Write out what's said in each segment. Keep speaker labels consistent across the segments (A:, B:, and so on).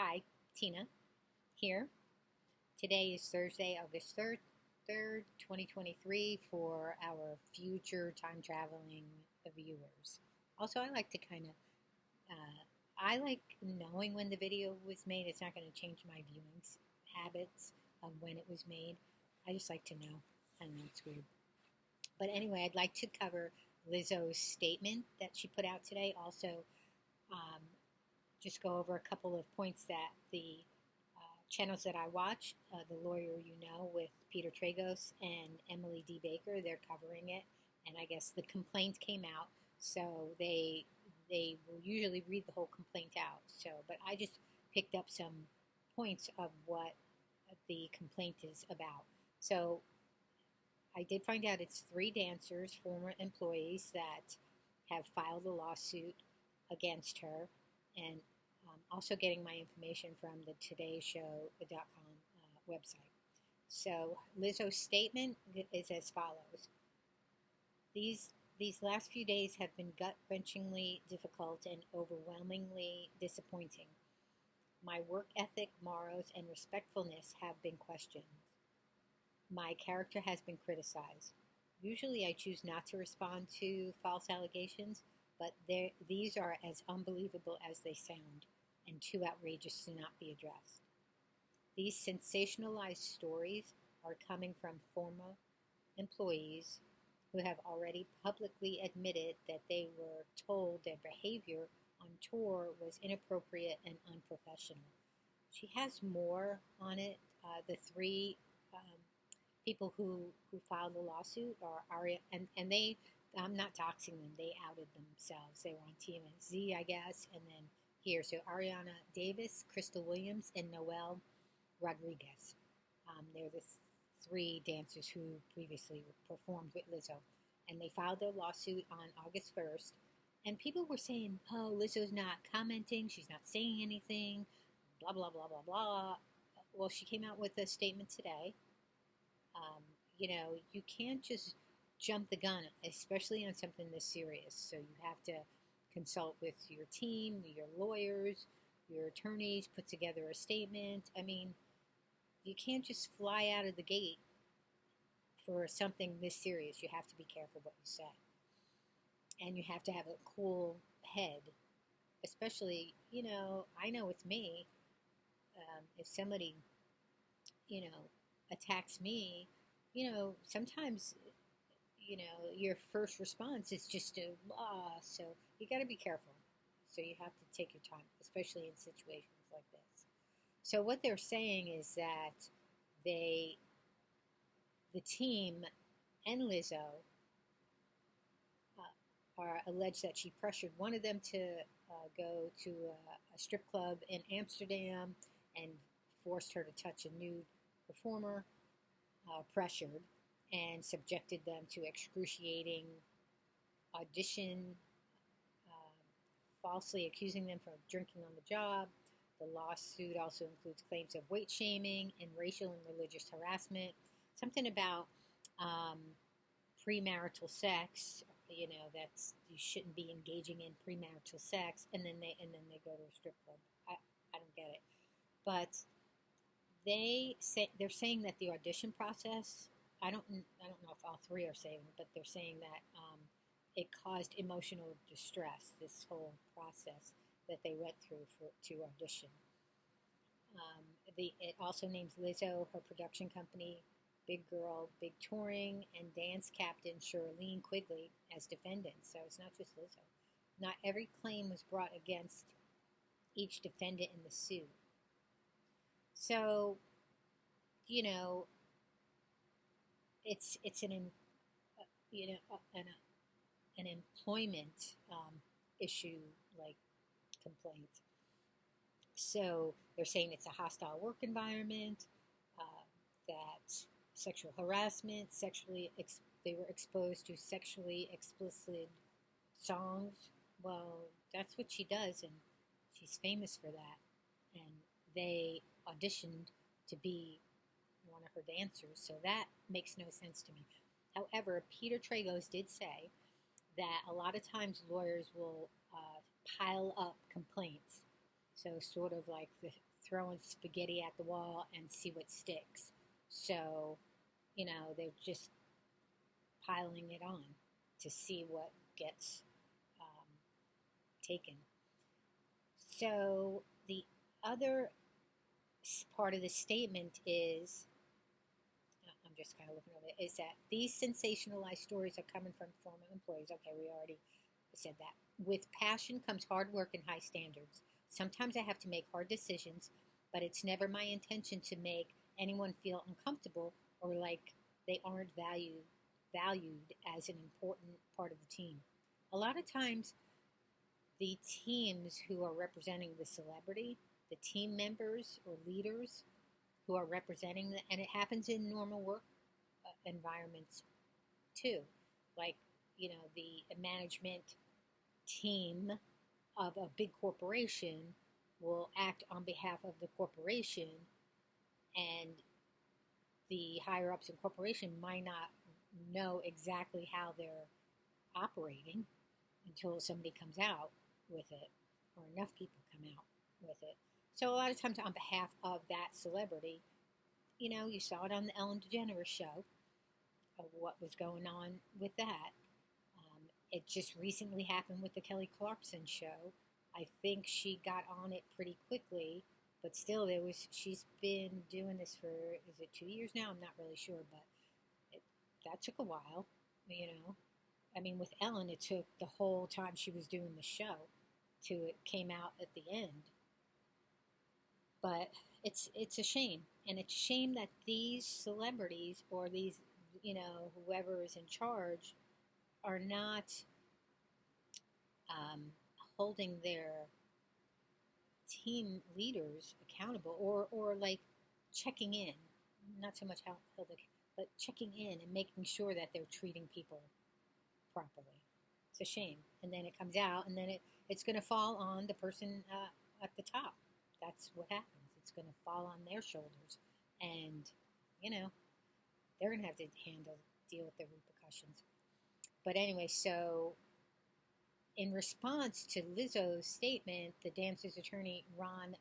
A: Hi, Tina here. Today is Thursday, August 3rd, 2023, for our future time traveling viewers. Also, I like to I like knowing when the video was made. It's not going to change my viewing habits of when it was made. I just like to know. I know it's weird. But anyway, I'd like to cover Lizzo's statement that she put out today. Also, um, just go over a couple of points that the channels that I watch, The Lawyer You Know with Peter Tragos and Emily D. Baker, they're covering it. And I guess the complaint came out, so they will usually read the whole complaint out. So, but I just picked up some points of what the complaint is about. So I did find out it's three dancers, former employees, that have filed a lawsuit against her, and also getting my information from the TodayShow.com website. So Lizzo's statement is as follows: These last few days have been gut-wrenchingly difficult and overwhelmingly disappointing. My work ethic, morals, and respectfulness have been questioned. My character has been criticized. Usually I choose not to respond to false allegations, but these are as unbelievable as they sound and too outrageous to not be addressed. These sensationalized stories are coming from former employees who have already publicly admitted that they were told their behavior on tour was inappropriate and unprofessional. She has more on it. The three people who filed the lawsuit are Aria, and they, I'm not doxing them, they outed themselves. They were on TMZ, I guess, and then here. So Ariana Davis, Crystal Williams, and Noel Rodriguez. They're the three dancers who previously performed with Lizzo. And they filed their lawsuit on August 1st. And people were saying, oh, Lizzo's not commenting, she's not saying anything, blah, blah, blah, blah, blah. Well, she came out with a statement today. You can't just jump the gun, especially on something this serious. So you have to consult with your team, your lawyers, your attorneys, put together a statement. I mean, you can't just fly out of the gate for something this serious. You have to be careful what you say. And you have to have a cool head, especially, I know with me, if somebody, attacks me, sometimes, your first response is just to, so you got to be careful. So you have to take your time, especially in situations like this. So what they're saying is that the team and Lizzo are alleged that she pressured one of them to go to a strip club in Amsterdam and forced her to touch a nude performer, pressured, and subjected them to excruciating audition, falsely accusing them of drinking on the job. The lawsuit also includes claims of weight shaming and racial and religious harassment. Something about premarital sex. That's, you shouldn't be engaging in premarital sex, and then they go to a strip club. I don't get it, but they're saying that the audition process. I don't know if all three are saying, but they're saying that it caused emotional distress. This whole process that they went through to audition. It also names Lizzo, her production company, Big Girl, Big Touring, and dance captain Shirlene Quigley as defendants. So it's not just Lizzo. Not every claim was brought against each defendant in the suit. So, it's an employment issue, like, complaint. So they're saying it's a hostile work environment, that sexual harassment, they were exposed to sexually explicit songs. Well, that's what she does, and she's famous for that. And they auditioned to be one of her dancers, so that makes no sense to me. However, Peter Tragos did say that a lot of times lawyers will pile up complaints. So sort of like the throwing spaghetti at the wall and see what sticks. So, they're just piling it on to see what gets um, taken. So the other part of the statement is, I'm just kind of looking over it, is that these sensationalized stories are coming from former employees. Okay, we already said that. With passion comes hard work and high standards. Sometimes I have to make hard decisions, but it's never my intention to make anyone feel uncomfortable or like they aren't valued as an important part of the team. A lot of times, the teams who are representing the celebrity, the team members or leaders who are representing the, and it happens in normal work environments too, like the management team of a big corporation will act on behalf of the corporation, and the higher ups in corporation might not know exactly how they're operating until somebody comes out with it or enough people come out with it. So a lot of times on behalf of that celebrity, you saw it on the Ellen DeGeneres show, of what was going on with that. It just recently happened with the Kelly Clarkson show. I think she got on it pretty quickly, but still, she's been doing this for, is it 2 years now? I'm not really sure, but that took a while, I mean, with Ellen, it took the whole time she was doing the show to it came out at the end. But it's a shame, and it's a shame that these celebrities or these, whoever is in charge, are not holding their team leaders accountable, or like checking in, not so much how they, but checking in and making sure that they're treating people properly. It's a shame. And then it comes out, and then it's going to fall on the person at the top. That's what happens. It's going to fall on their shoulders. And, they're going to have to deal with the repercussions. But anyway, so in response to Lizzo's statement, the dancer's attorney, Ron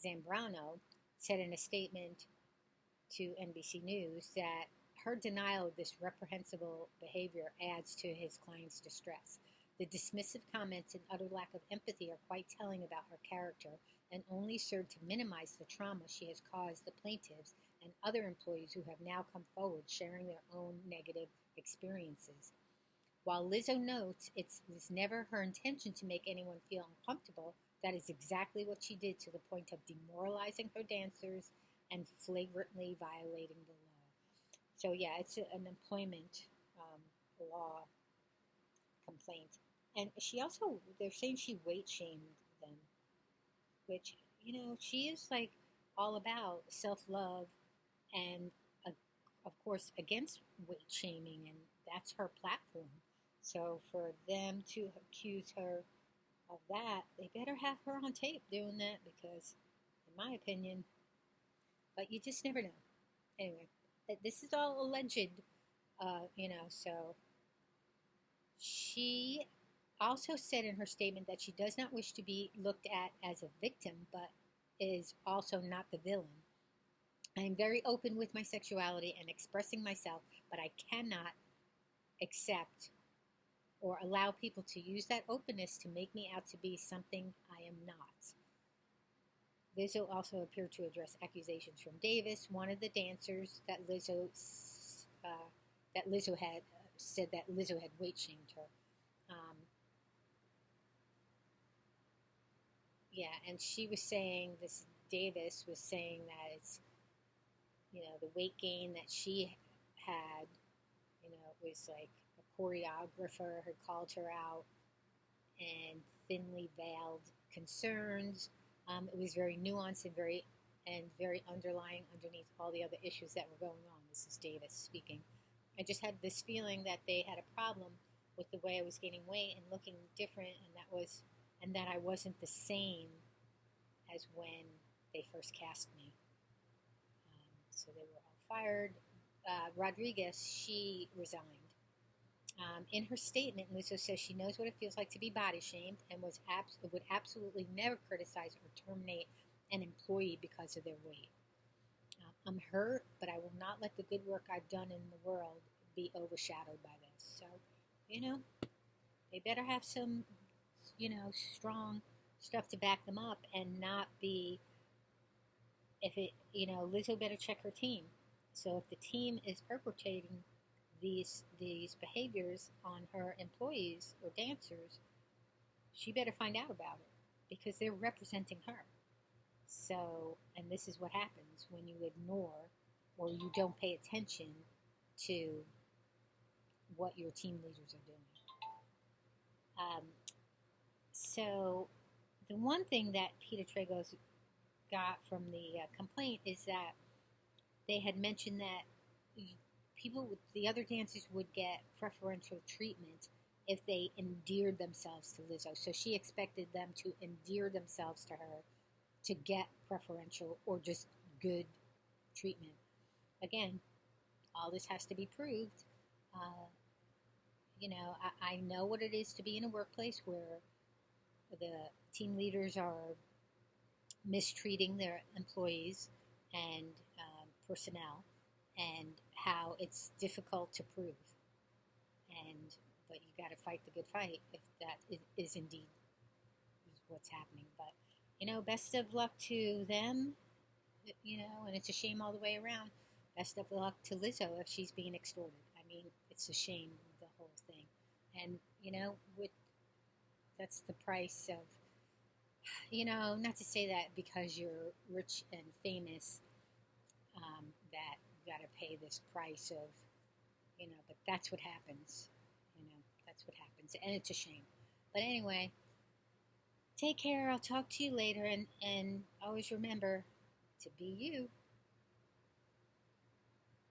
A: Zambrano, said in a statement to NBC News that her denial of this reprehensible behavior adds to his client's distress. The dismissive comments and utter lack of empathy are quite telling about her character and only serve to minimize the trauma she has caused the plaintiffs and other employees who have now come forward sharing their own negative experiences. While Lizzo notes it was never her intention to make anyone feel uncomfortable, that is exactly what she did, to the point of demoralizing her dancers and flagrantly violating the law. So yeah, it's an employment law complaint. And they're saying she weight shamed them, which, she is like all about self-love and, of course, against weight shaming, and that's her platform. So for them to accuse her of that, they better have her on tape doing that, because, in my opinion, but you just never know. Anyway, this is all alleged, so she also said in her statement that she does not wish to be looked at as a victim, but is also not the villain. I am very open with my sexuality and expressing myself, but I cannot accept or allow people to use that openness to make me out to be something I am not. Lizzo also appeared to address accusations from Davis, one of the dancers that Lizzo had said that Lizzo had weight shamed her. And she was saying, this Davis was saying that it's, the weight gain that she had, it was like a choreographer had called her out, and thinly veiled concerns. It was very nuanced and very underlying underneath all the other issues that were going on. This is Davis speaking. I just had this feeling that they had a problem with the way I was gaining weight and looking different, and that I wasn't the same as when they first cast me. So they were all fired. Rodriguez, she resigned. In her statement, Lizzo says she knows what it feels like to be body shamed and would absolutely never criticize or terminate an employee because of their weight. I'm hurt, but I will not let the good work I've done in the world be overshadowed by this. So, you know, they better have some, strong stuff to back them up and not be, Lizzo better check her team. So if the team is perpetrating these behaviors on her employees or dancers, she better find out about it because they're representing her. So, and this is what happens when you ignore or you don't pay attention to what your team leaders are doing. So, the one thing that Peter Tragos got from the complaint is that they had mentioned that the other dancers would get preferential treatment if they endeared themselves to Lizzo. So she expected them to endear themselves to her to get preferential or just good treatment. Again, all this has to be proved. I know what it is to be in a workplace where the team leaders are mistreating their employees and personnel, and how it's difficult to prove. But you got to fight the good fight if that is indeed what's happening. But best of luck to them. And it's a shame all the way around. Best of luck to Lizzo if she's being extorted. I mean, it's a shame, the whole thing. And that's the price of, not to say that because you're rich and famous, that you got to pay this price of, but that's what happens. That's what happens. And it's a shame. But anyway, take care. I'll talk to you later. And always remember to be you.